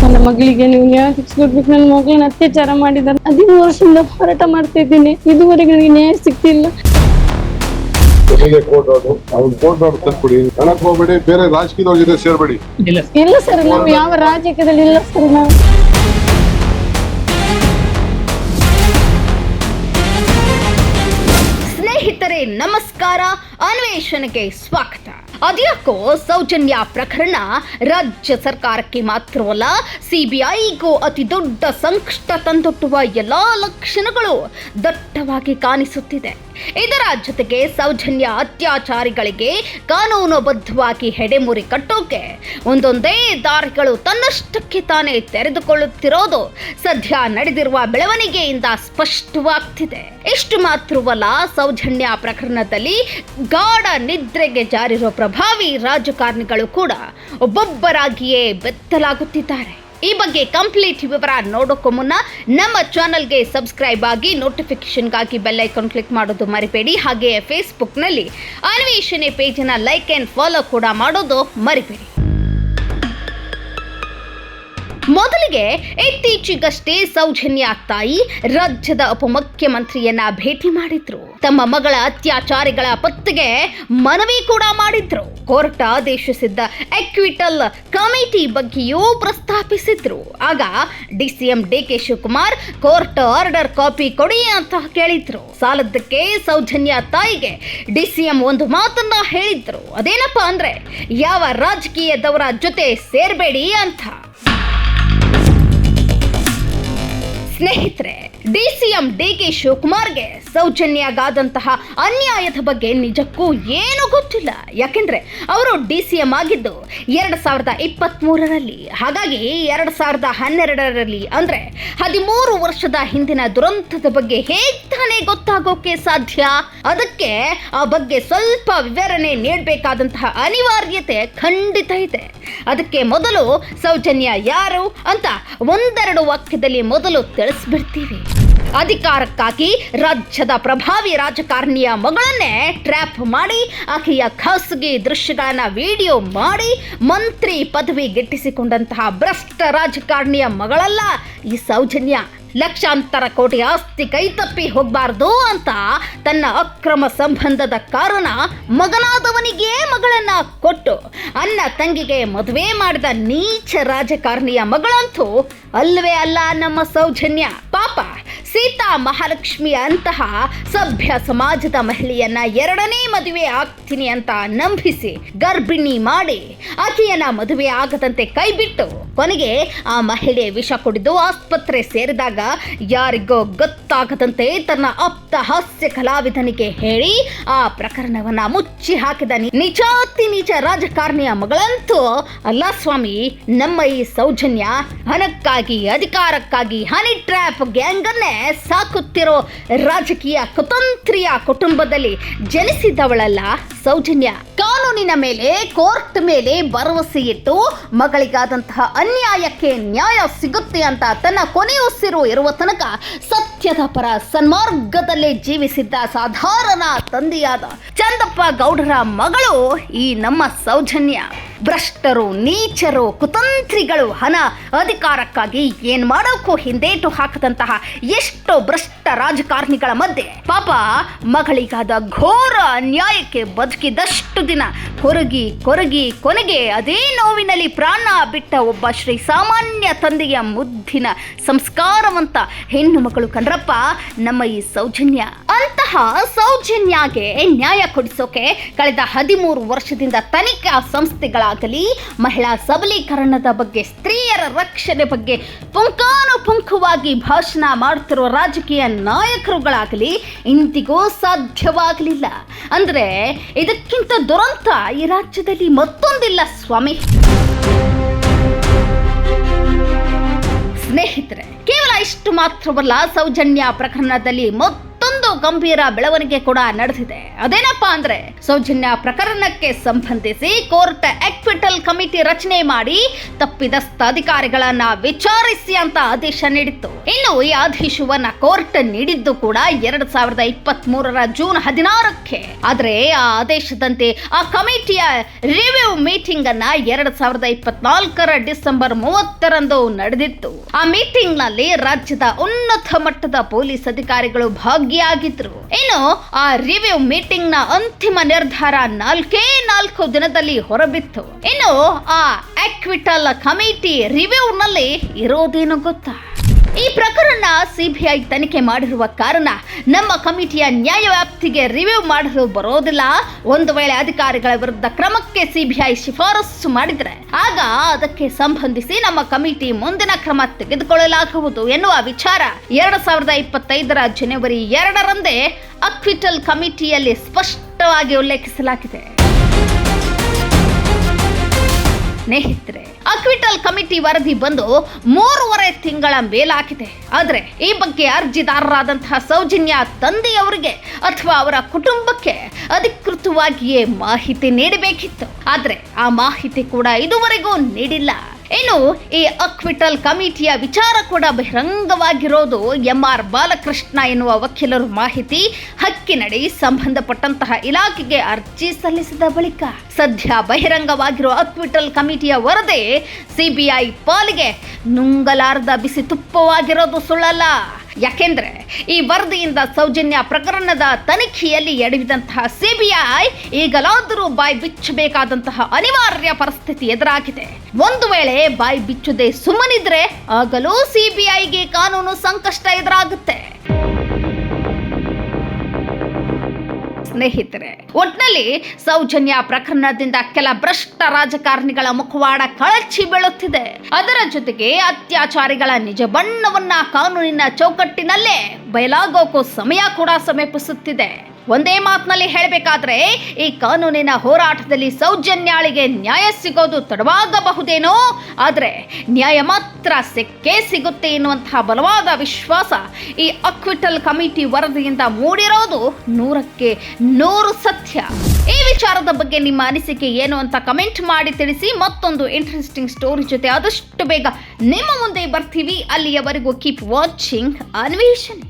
ನನ್ನ ಮಗಳಿಗೆ ನೀವು ನ್ಯಾಯ ಸಿಕ್ಸ್ಕೊಡ್ಬೇಕು. ನನ್ನ ಮಗಳನ್ನ ಅತ್ಯಾಚಾರ ಮಾಡಿದ್ದಾರೆ. 15 ವರ್ಷದಿಂದ ಹೋರಾಟ ಮಾಡ್ತಾ ಇದ್ದೀನಿ. ಇದುವರೆಗೆ ನನಗೆ ನ್ಯಾಯ ಸಿಗ್ತಿಲ್ಲ. ಕೋರ್ಟ್ ಆರ್ಡರ್ ತಂದ್ಕೊಡಿ. ಹಣಕ್ಕೆ ಹೋಗ್ಬೇಡಿ, ಬೇರೆ ರಾಜಕೀಯದವ್ರ ಜೊತೆ ಸೇರ್ಬೇಡಿ. ಇಲ್ಲ ಸರ್, ನಾವು ಯಾವ ರಾಜಕೀಯದಲ್ಲಿ ಇಲ್ಲ ಸರ್. ನಾವು ಸ್ನೇಹಿತರೆ ನಮಸ್ಕಾರ, ಅನ್ವೇಷಣೆಗೆ ಸ್ವಾಗತ. ಅದ್ಯಾಕೋ ಸೌಜನ್ಯ ಪ್ರಕರಣ ರಾಜ್ಯ ಸರ್ಕಾರಕ್ಕೆ ಮಾತ್ರವಲ್ಲ, ಸಿಬಿಐಗೂ ಅತಿ ದೊಡ್ಡ ಸಂಕಷ್ಟ ತಂದೊಡ್ಡುವ ಎಲ್ಲಾ ಲಕ್ಷಣಗಳು ದಟ್ಟವಾಗಿ ಕಾಣಿಸುತ್ತಿದೆ. ಇದರ ಜೊತೆಗೆ ಸೌಜನ್ಯ ಅತ್ಯಾಚಾರಿಗಳಿಗೆ ಕಾನೂನುಬದ್ಧವಾಗಿ ಹೆಡೆಮುರಿ ಕಟ್ಟೋಕೆ ಒಂದೊಂದೇ ದಾರಿಗಳು ತನ್ನಷ್ಟಕ್ಕೆ ತಾನೇ ತೆರೆದುಕೊಳ್ಳುತ್ತಿರೋದು ಸದ್ಯ ನಡೆದಿರುವ ಬೆಳವಣಿಗೆಯಿಂದ ಸ್ಪಷ್ಟವಾಗ್ತಿದೆ. ಇಷ್ಟು ಮಾತ್ರವಲ್ಲ, ಸೌಜನ್ಯ ಪ್ರಕರಣದಲ್ಲಿ ಗಾಢ ನಿದ್ರೆಗೆ ಜಾರಿರುವ ಪ್ರಭಾವಿ ರಾಜಕಾರಣಿಗಳು ಕೂಡ ಒಬ್ಬೊಬ್ಬರಾಗಿಯೇ ಬೆತ್ತಲಾಗುತ್ತಿದ್ದಾರೆ. ಈ ಬಗ್ಗೆ ಕಂಪ್ಲೀಟ್ ವಿವರ ನೋಡೋಕ್ಕೂ ಮುನ್ನ ನಮ್ಮ ಚಾನಲ್ಗೆ ಸಬ್ಸ್ಕ್ರೈಬ್ ಆಗಿ, ನೋಟಿಫಿಕೇಶನ್ಗಾಗಿ ಬೆಲ್ ಐಕಾನ್ ಕ್ಲಿಕ್ ಮಾಡೋದು ಮರಿಬೇಡಿ. ಹಾಗೆಯೇ ಫೇಸ್ಬುಕ್ನಲ್ಲಿ ಅನ್ವೇಷಣೆ ಪೇಜನ್ನ ಲೈಕ್ ಆ್ಯಂಡ್ ಫಾಲೋ ಕೂಡ ಮಾಡೋದು ಮರಿಬೇಡಿ. ಮೊದಲಿಗೆ ಇತ್ತೀಚೆಗಷ್ಟೇ ಸೌಜನ್ಯ ತಾಯಿ ರಾಜ್ಯದ ಉಪಮುಖ್ಯಮಂತ್ರಿಯನ್ನ ಭೇಟಿ ಮಾಡಿದ್ರು. ತಮ್ಮ ಮಗಳ ಅತ್ಯಾಚಾರಿಗಳ ಪತ್ತೆಗೆ ಮನವಿ ಕೂಡ ಮಾಡಿದ್ರು. ಕೋರ್ಟ್ ಆದೇಶಿಸಿದ್ದ ಎಕ್ವಿಟಲ್ ಕಮಿಟಿ ಬಗ್ಗೆಯೂ ಪ್ರಸ್ತಾಪಿಸಿದ್ರು. ಆಗ DCM DK Shivakumar court order copy ಕೊಡಿ ಅಂತ ಕೇಳಿದ್ರು. ಸಾಲದ್ದಕ್ಕೆ ಸೌಜನ್ಯ ತಾಯಿಗೆ ಡಿಸಿಎಂ ಒಂದು ಮಾತನ್ನ ಹೇಳಿದ್ರು. ಅದೇನಪ್ಪಾ ಅಂದ್ರೆ, ಯಾವ ರಾಜಕೀಯದವರ ಜೊತೆ ಸೇರ್ಬೇಡಿ ಅಂತ. ಸ್ನೇಹಿತರೆ, ಡಿಸಿಎಂ ಡಿಕೆ ಶಿವಕುಮಾರ್ಗೆ ಸೌಜನ್ಯಗಾದಂತಹ ಅನ್ಯಾಯದ ಬಗ್ಗೆ ನಿಜಕ್ಕೂ ಏನೂ ಗೊತ್ತಿಲ್ಲ. ಯಾಕೆಂದ್ರೆ ಅವರು ಡಿಸಿಎಂ ಆಗಿದ್ದು 2023ರಲ್ಲಿ. ಹಾಗಾಗಿ 2012ರಲ್ಲಿ ಅಂದ್ರೆ 13 ವರ್ಷದ ಹಿಂದಿನ ದುರಂತದ ಬಗ್ಗೆ ಹೇಗೆ ತಾನೇ ಗೊತ್ತಾಗೋಕೆ ಸಾಧ್ಯ? ಅದಕ್ಕೆ ಆ ಬಗ್ಗೆ ಸ್ವಲ್ಪ ವಿವರಣೆ ನೀಡಬೇಕಾದಂತಹ ಅನಿವಾರ್ಯತೆ ಖಂಡಿತ ಇದೆ. ಅದಕ್ಕೆ ಮೊದಲು ಸೌಜನ್ಯ ಯಾರು ಅಂತ ಒಂದೆರಡು ವಾಕ್ಯದಲ್ಲಿ ಮೊದಲು ತಿಳಿಸ್ಬಿಡ್ತೀವಿ. ಅಧಿಕಾರಕ್ಕಾಗಿ ರಾಜ್ಯದ ಪ್ರಭಾವಿ ರಾಜಕಾರಣಿಯ ಮಗಳನ್ನೇ ಟ್ರ್ಯಾಪ್ ಮಾಡಿ, ಆಕೆಯ ಖಾಸಗಿ ದೃಶ್ಯಗಳನ್ನ ವಿಡಿಯೋ ಮಾಡಿ ಮಂತ್ರಿ ಪದವಿ ಗಿಟ್ಟಿಸಿಕೊಂಡಂತಹ ಭ್ರಷ್ಟ ರಾಜಕಾರಣಿಯ ಮಗಳಲ್ಲ ಈ ಸೌಜನ್ಯ. ಲಕ್ಷಾಂತರ ಕೋಟಿ ಆಸ್ತಿ ಕೈತಪ್ಪಿ ಹೋಗಬಾರ್ದು ಅಂತ ತನ್ನ ಅಕ್ರಮ ಸಂಬಂಧದ ಕಾರಣ ಮಗನಾದವನಿಗೆ ಮಗಳನ್ನ ಕೊಟ್ಟು ಅಣ್ಣ ತಂಗಿಗೆ ಮದುವೆ ಮಾಡಿದ ನೀಚ ರಾಜಕಾರಣಿಯ ಮಗಳಂತೂ ಅಲ್ವೇ ಅಲ್ಲ ನಮ್ಮ ಸೌಜನ್ಯ. ಪಾಪ ಸೀತಾ ಮಹಾಲಕ್ಷ್ಮಿ ಅಂತಹ ಸಭ್ಯ ಸಮಾಜದ ಮಹಿಳೆಯನ್ನ 2ನೇ ಮದುವೆ ಆಗ್ತೀನಿ ಅಂತ ನಂಬಿಸಿ ಗರ್ಭಿಣಿ ಮಾಡಿ ಆಕೆಯನ್ನ ಮದುವೆ ಆಗದಂತೆ ಕೈಬಿಟ್ಟು ಕೊನೆಗೆ ಆ ಮಹಿಳೆ ವಿಷ ಕುಡಿದು ಆಸ್ಪತ್ರೆ ಸೇರಿದಾಗ ಯಾರಿಗೋ ಗೊತ್ತಾಗದಂತೆ ತನ್ನ ಆಪ್ತ ಹಾಸ್ಯ ಕಲಾವಿದನಿಗೆ ಹೇಳಿ ಆ ಪ್ರಕರಣವನ್ನ ಮುಚ್ಚಿ ಹಾಕಿದ ನಿಜಾತಿ ನೀಚ ರಾಜಕಾರಣಿಯ ಮಗಳಂತೂ ಅಲ್ಲ ಸ್ವಾಮಿ, ನಮ್ಮ ಈ ಸೌಜನ್ಯ ಹಣಕ್ಕಾಗಿ ಅಧಿಕಾರಕ್ಕಾಗಿ ಹನಿ ಟ್ರ್ಯಾಪ್ ಗ್ಯಾಂಗ್ ಅನ್ನೇ ಸಾಕುತ್ತಿರೋ ರಾಜಕೀಯ ಕುತಂತ್ರಿಯ ಕುಟುಂಬದಲ್ಲಿ ಜನಿಸಿದವಳಲ್ಲ ಸೌಜನ್ಯ. ಕಾನೂನಿನ ಮೇಲೆ, ಕೋರ್ಟ್ ಮೇಲೆ ಭರವಸೆ ಇಟ್ಟು ಮಗಳಿಗಾದಂತಹ ಅನ್ಯಾಯಕ್ಕೆ ನ್ಯಾಯ ಸಿಗುತ್ತೆ ಅಂತ ತನ್ನ ಕೊನೆಯುಸಿರು ಇರುವ ತನಕ ಸತ್ಯದ ಪರ ಸನ್ಮಾರ್ಗದಲ್ಲೇ ಜೀವಿಸಿದ್ದ ಸಾಧಾರಣ ತಂದೆಯಾದ ಚಂದಪ್ಪ ಗೌಡರ ಮಗಳು ಈ ನಮ್ಮ ಸೌಜನ್ಯ. ಭ್ರಷ್ಟರು, ನೀಚರು, ಕುತಂತ್ರಿಗಳು ಹಣ ಅಧಿಕಾರಕ್ಕಾಗಿ ಏನ್ ಮಾಡೋಕ್ಕೂ ಹಿಂದೇಟು ಹಾಕದಂತಹ ಎಷ್ಟೋ ಭ್ರಷ್ಟ ರಾಜಕಾರಣಿಗಳ ಮಧ್ಯೆ ಪಾಪ ಮಗಳಿಗಾದ ಘೋರ ಅನ್ಯಾಯಕ್ಕೆ ಬದುಕಿದಷ್ಟು ದಿನ ಕೊರಗಿ ಕೊನೆಗೆ ಅದೇ ನೋವಿನಲ್ಲಿ ಪ್ರಾಣ ಬಿಟ್ಟ ಒಬ್ಬ ಶ್ರೀ ಸಾಮಾನ್ಯ ತಂದೆಯ ಮುದ್ದಿನ ಸಂಸ್ಕಾರವಂತ ಹೆಣ್ಣು ಮಗಳು ಕಣ್ರಪ್ಪ ನಮ್ಮ ಈ ಸೌಜನ್ಯ. ಅಂತಹ ಸೌಜನ್ಯಗೆ ನ್ಯಾಯ ಕೊಡಿಸೋಕೆ ಕಳೆದ 13 ವರ್ಷದಿಂದ ತನಿಖಾ ಸಂಸ್ಥೆಗಳಾಗಲಿ, ಮಹಿಳಾ ಸಬಲೀಕರಣದ ಬಗ್ಗೆ, ಸ್ತ್ರೀಯರ ರಕ್ಷಣೆ ಬಗ್ಗೆ ಪುಂಖಾನುಪುಂಖವಾಗಿ ಭಾಷಣ ಮಾಡುತ್ತಿರುವ ರಾಜಕೀಯ ನಾಯಕರುಗಳಾಗಲಿ ಇಂದಿಗೂ ಸಾಧ್ಯವಾಗಲಿಲ್ಲ. ಅಂದ್ರೆ ಇದಕ್ಕಿಂತ ದುರಂತ ಈ ರಾಜ್ಯದಲ್ಲಿ ಮತ್ತೊಂದಿಲ್ಲ ಸ್ವಾಮಿ. ಸ್ನೇಹಿತರೆ, ಕೇವಲ ಇಷ್ಟು ಮಾತ್ರವಲ್ಲ, ಸೌಜನ್ಯ ಪ್ರಕರಣದಲ್ಲಿ ಮತ್ತೊಂದು ಗಂಭೀರ ಬೆಳವಣಿಗೆ ಕೂಡ ನಡೆದಿದೆ. ಅದೇನಪ್ಪಾ ಅಂದ್ರೆ, ಸೌಜನ್ಯ ಪ್ರಕರಣಕ್ಕೆ ಸಂಬಂಧಿಸಿ ಕೋರ್ಟ್ ಅಕ್ವಿಟಲ್ ಕಮಿಟಿ ರಚನೆ ಮಾಡಿ ತಪ್ಪಿದಸ್ಥ ಅಧಿಕಾರಿಗಳನ್ನ ವಿಚಾರಿಸಿ ಅಂತ ಆದೇಶ ನೀಡಿತ್ತು. ಇನ್ನು ಈ ಆದೇಶವನ್ನ ಕೋರ್ಟ್ ನೀಡಿದ್ದು ಕೂಡ 2023 ಜೂನ್ 16ಕ್ಕೆ. ಆದ್ರೆ ಆ ಆದೇಶದಂತೆ ಆ ಕಮಿಟಿಯ ರಿವ್ಯೂ ಮೀಟಿಂಗ್ ಅನ್ನ 2024 ಡಿಸೆಂಬರ್ 30ರಂದು ನಡೆದಿತ್ತು. ಆ ಮೀಟಿಂಗ್ ನಲ್ಲಿ ರಾಜ್ಯದ ಉನ್ನತ ಮಟ್ಟದ ಪೊಲೀಸ್ ಅಧಿಕಾರಿಗಳು ಭಾಗಿಯಾಗಿದ್ರು. ಇನ್ನು ಆ ರಿವ್ಯೂ ಮೀಟಿಂಗ್ ನ ಅಂತಿಮ ನಿರ್ಧಾರ 4 ದಿನದಲ್ಲಿ ಹೊರಬಿತ್ತು. ಇನ್ನು ಆ ಅಕ್ವಿಟಲ್ ಕಮಿಟಿ ರಿವ್ಯೂ ನಲ್ಲಿ ಇರೋದೇನು ಗೊತ್ತಾ? ಈ ಪ್ರಕರಣ ಸಿಬಿಐ ತನಿಖೆ ಮಾಡಿರುವ ಕಾರಣ ನಮ್ಮ ಕಮಿಟಿಯ ನ್ಯಾಯವ್ಯಾಪ್ತಿಗೆ ರಿವ್ಯೂ ಮಾಡಲು ಬರೋದಿಲ್ಲ. ಒಂದು ವೇಳೆ ಅಧಿಕಾರಿಗಳ ವಿರುದ್ಧ ಕ್ರಮಕ್ಕೆ ಸಿಬಿಐ ಶಿಫಾರಸು ಮಾಡಿದರೆ ಆಗ ಅದಕ್ಕೆ ಸಂಬಂಧಿಸಿ ನಮ್ಮ ಕಮಿಟಿ ಮುಂದಿನ ಕ್ರಮ ತೆಗೆದುಕೊಳ್ಳಲಾಗುವುದು ಎನ್ನುವ ವಿಚಾರ 2025 ಜನವರಿ 2ರಂದೇ ಅಕ್ವಿಟಲ್ ಕಮಿಟಿಯಲ್ಲಿ ಸ್ಪಷ್ಟವಾಗಿ ಉಲ್ಲೇಖಿಸಲಾಗಿದೆ. ಸ್ನೇಹಿತರೆ, ಅಕ್ವಿಟಲ್ ಕಮಿಟಿ ವರದಿ ಬಂದು 3.5 ತಿಂಗಳ ಮೇಲಾಗಿದೆ. ಆದ್ರೆ ಈ ಬಗ್ಗೆ ಅರ್ಜಿದಾರರಾದಂತಹ ಸೌಜನ್ಯ ತಂದೆಯವರಿಗೆ ಅಥವಾ ಅವರ ಕುಟುಂಬಕ್ಕೆ ಅಧಿಕೃತವಾಗಿಯೇ ಮಾಹಿತಿ ನೀಡಬೇಕಿತ್ತು. ಆದ್ರೆ ಆ ಮಾಹಿತಿ ಕೂಡ ಇದುವರೆಗೂ ನೀಡಿಲ್ಲ. ಇನ್ನು ಈ ಅಕ್ವಿಟಲ್ ಕಮಿಟಿಯ ವಿಚಾರ ಕೂಡ ಬಹಿರಂಗವಾಗಿರೋದು MR ಬಾಲಕೃಷ್ಣ ಎನ್ನುವ ವಕೀಲರು ಮಾಹಿತಿ ಹಕ್ಕಿನಡಿ ಸಂಬಂಧಪಟ್ಟಂತಹ ಇಲಾಖೆಗೆ ಅರ್ಜಿ ಸಲ್ಲಿಸಿದ ಬಳಿಕ ಸದ್ಯ ಬಹಿರಂಗವಾಗಿರುವ ಅಕ್ವಿಟಲ್ ಕಮಿಟಿಯ ವರದಿ ಸಿಬಿಐ ಪಾಲಿಗೆ ನುಂಗಲಾರದ ಬಿಸಿ ತುಪ್ಪವಾಗಿರೋದು ಸುಳ್ಳಲ್ಲ. ಯಾಕೆಂದ್ರೆ ಈ ವರದಿಯಿಂದ ಸೌಜನ್ಯ ಪ್ರಕರಣದ ತನಿಖೆಯಲ್ಲಿ ಎಡವಿದಂತಹ ಸಿಬಿಐ ಈಗಲಾದರೂ ಬಾಯಿ ಬಿಚ್ಚಬೇಕಾದಂತಹ ಅನಿವಾರ್ಯ ಪರಿಸ್ಥಿತಿ ಎದುರಾಗಿದೆ. ಒಂದು ವೇಳೆ ಬಾಯಿ ಬಿಚ್ಚದೆ ಸುಮ್ಮನಿದ್ರೆ ಆಗಲೂ ಸಿಬಿಐಗೆ ಕಾನೂನು ಸಂಕಷ್ಟ ಎದುರಾಗುತ್ತೆ. ಸ್ನೇಹಿತರೆ, ಒಟ್ನಲ್ಲಿ ಸೌಜನ್ಯ ಪ್ರಕರಣದಿಂದ ಕೆಲ ಭ್ರಷ್ಟ ರಾಜಕಾರಣಿಗಳ ಮುಖವಾಡ ಕಳಚಿ ಬೀಳುತ್ತಿದೆ. ಅದರ ಜೊತೆಗೆ ಅತ್ಯಾಚಾರಿಗಳ ನಿಜ ಬಣ್ಣವನ್ನ ಕಾನೂನಿನ ಚೌಕಟ್ಟಿನಲ್ಲೇ ಬಯಲಾಗೋಕೋ ಸಮಯ ಕೂಡ ಸಮೀಪಿಸುತ್ತಿದೆ. ಒಂದೇ ಮಾತಿನಲ್ಲಿ ಹೇಳಬೇಕಾದ್ರೆ ಈ ಕಾನೂನಿನ ಹೋರಾಟದಲ್ಲಿ ಸೌಜನ್ಯಾಳಿಗೆ ನ್ಯಾಯ ಸಿಗೋದು ತಡವಾಗಬಹುದೇನೋ, ಆದರೆ ನ್ಯಾಯ ಮಾತ್ರ ಸಿಕ್ಕೇ ಸಿಗುತ್ತೆ ಎನ್ನುವಂತಹ ಬಲವಾದ ವಿಶ್ವಾಸ ಈ ಅಕ್ವಿಟಲ್ ಕಮಿಟಿ ವರದಿಯಿಂದ ಮೂಡಿರೋದು 100ಕ್ಕೆ 100 ಸತ್ಯ. ಈ ವಿಚಾರದ ಬಗ್ಗೆ ನಿಮ್ಮ ಅನಿಸಿಕೆ ಏನು ಅಂತ ಕಮೆಂಟ್ ಮಾಡಿ ತಿಳಿಸಿ. ಮತ್ತೊಂದು ಇಂಟ್ರೆಸ್ಟಿಂಗ್ ಸ್ಟೋರಿ ಜೊತೆ ಆದಷ್ಟು ಬೇಗ ನಿಮ್ಮ ಮುಂದೆ ಬರ್ತೀವಿ. ಅಲ್ಲಿಯವರೆಗೂ ಕೀಪ್ ವಾಚಿಂಗ್ ಅನ್ವೇಷಣೆ.